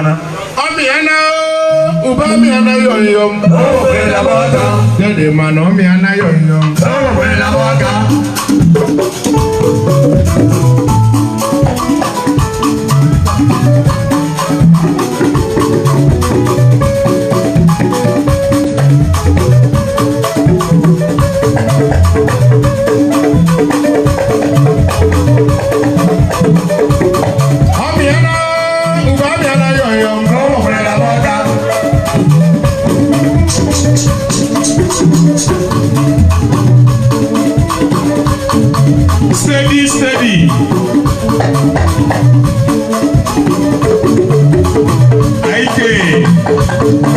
Omiana. Omiana, Ubamiana yoyom. Oh, Bella Baga. Daddy man, Omiana yoyom. Oh, Bella Baga. Steady, steady. Aike.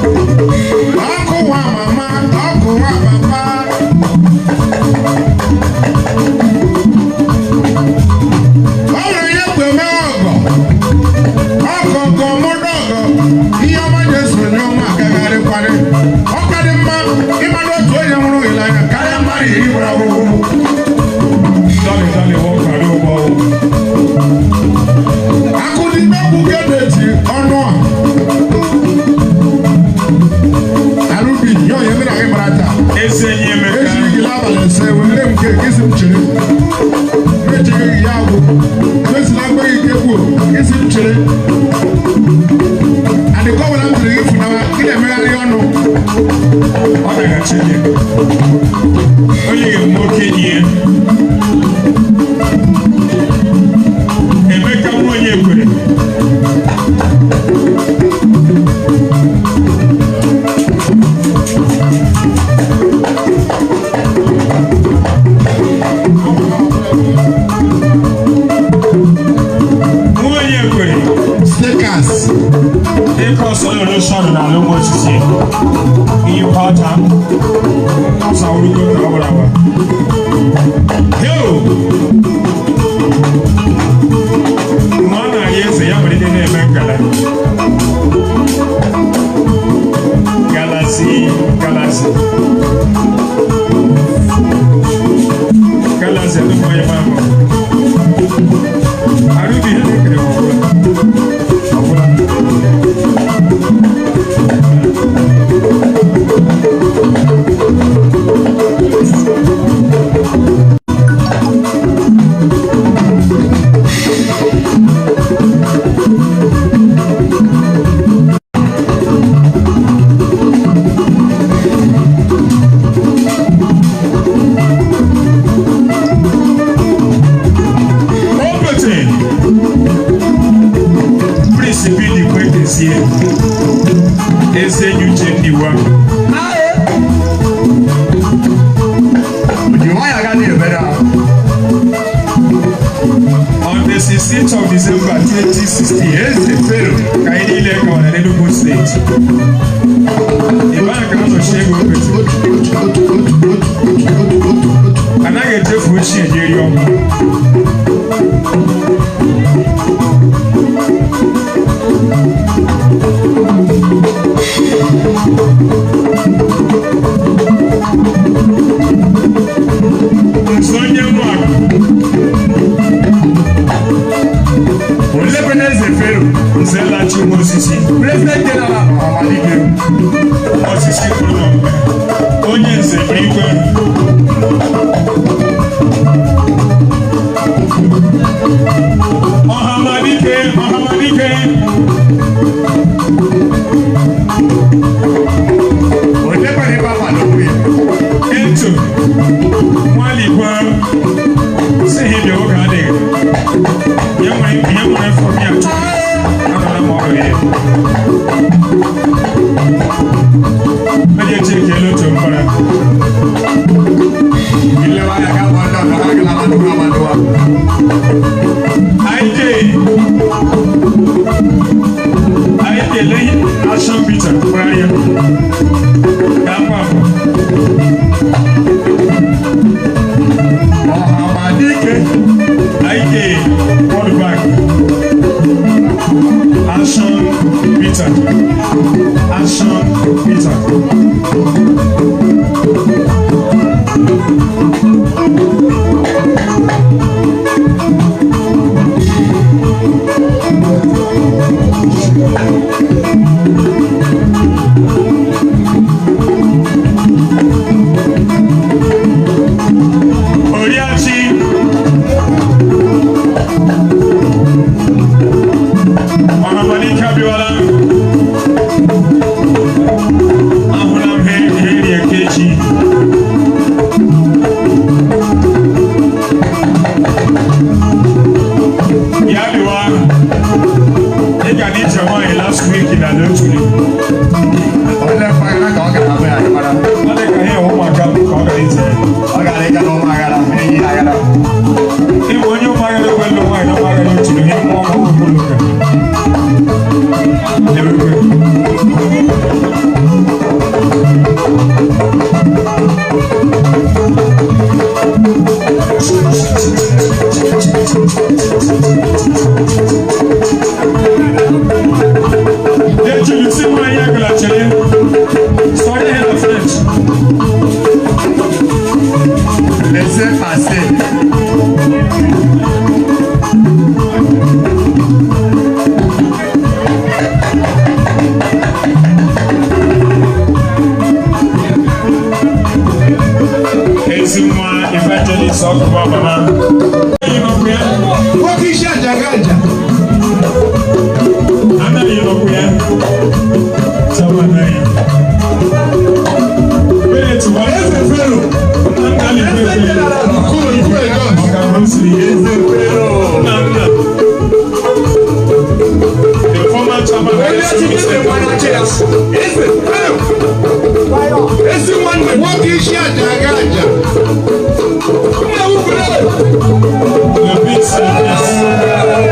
Oku Nwamama, Oku Nwamama. Onwere ihe kweme ọgọ. Ọgọ nke ọmụdọgọ. Ihe ọma Jesu nye ọma agagharịkwarị. Ọ ka dị mma ịmara otu onye nwụrụ ịlanya karịa mmadụ iri gbara ọgwụgwụ. Dọlị dọlị wọ́n kàrí ụgbọ. Akụdị n'okwu gedeti ọnụ a. Ese nye meka. Esi gila balance wele mke kisi mchere. Meche ya agwụ. Mesi na gbe ike kwuo kisi mchere. Adịkọ wela mchere gị funawa gị na-emegharị ọnụ. Ọ na-agachi nye. Onye ga-eme okenye ya. Emeka nwa onye ekwere. Sọ̀rọ̀ náà ló wọ́n ṣiṣẹ́ iye pátá ọ̀sán orúkọ ìràwọ̀rà wa. Yóò wọ́n náà yẹ ẹsẹ̀ yá wọlé nínú ẹ̀mẹ́ gàlá. Galasi galasi galasi ẹni mọ̀ ẹ̀ máa mọ̀. Àrùbí yẹn ló kéré wọ̀ wọ́n. Ese nyuche ndiwa. On the 16th of December 2016, Eze Pharaoh Kaini Leka on Enugu State. The bank has a share of it. And I get Jeff Wishi and Jerry Young. Sonia Mark. Olebene Zefero, Nzela Chimosisi, President General Amalige. Evangelist Oku Nwamama. What is your jagaja? I'm not even up here. Someone name. Wait to one. Every fellow. I'm not even Cool, you pray God. The former chairman of the what is your jagaja? the big service.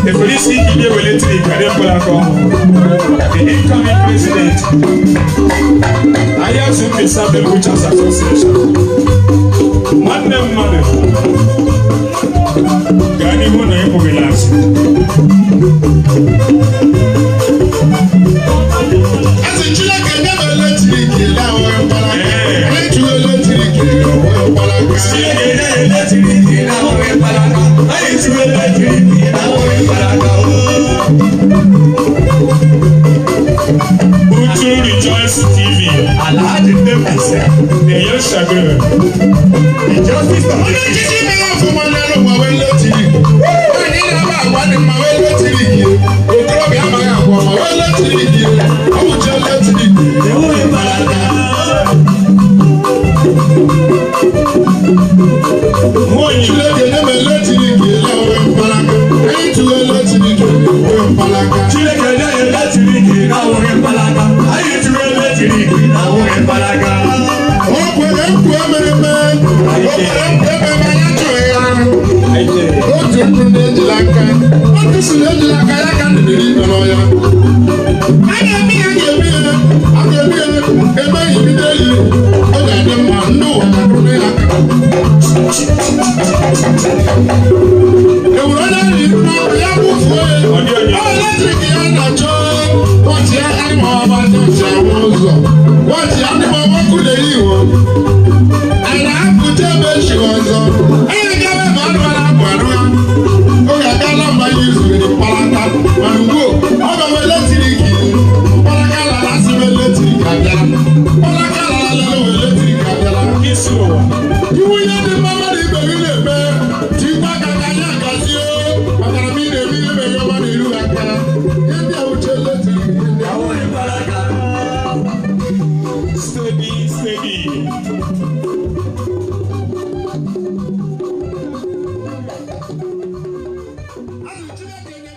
If Isi Ile Electric Adepolako, the incoming president, Ayasu Mr. Butchers Association. Mande mmadụ gaa n'ihu na ịkwụghịla asị. Asị Chineke nye m eletrik na-ahụ mkpalaka. Anyị chụrụ eletrik na-ahụ mkpalaka. Chineke nye eletrik na-ahụ mkpalaka. Anyị chụrụ eletrik na-ahụ mkpalaka. Utu Rejoice TV, Alhaji Davis, the young Shagir. the justice of Onye nkịtị ime ya ọfụma n'elu ụwa wee eletrik. Onye na-agba agwa dị mma wee eletrik. Okorobịa amaghị agwa ma wee eletrik. Ọ bụcha eletrik. iwu mkpalaka. Nwanyị Chineke nye m eletrik na-ahụ mkpalaka. Anyị chụrụ eletrik na-ahụ mkpalaka. Chineke nye eletrik na-ahụ mkpalaka. Anyị chụrụ eletrik na-ahụ mkpalaka. O kwere nkwa ememe. O kwere nkwa ememe anya chụrụ ya. Otu ndụ na-ejila aka. Otu si na-ejila aka ya ka ndịrị ibe n'ọya. A ga-eme ya ga-eme ya. A ga-eme ya ebe anyị bido eli. Ọ ga-adị mma ndị ụwa na-akụrụ ya aka. Ewuru onye nri n'ọrụ ya bụfuo ya. Ọ eletrik ya na-achọ. Wọchị ya anụma ọba ndị ọchị ahụ ụzọ. Wọchị ya anụma ọba kụlere iwu. Anyị na-apụta ebe echi ọzọ. Anyị ga-ebe ma anụ ara abụ anụ ya. Oge akala mba anyị zuru mkpalaka. Mana ugbu ọ gawa eletrik. Mkpalaka lara asị m eletrik abịala. Mkpalaka lara lele w eletrik abịala. isi ụwa. Iwu ihe dị mma mmadụ ibe gị na-eme. Tikwa ka ka anyị agazie. Maka na m ị na-eme ihe mere ọma na-eru aka. Ihe ndị a wuche eletrik. Ihe ndị a Ahụ mkpalaka. Steady, steady. Azụ Chineke nye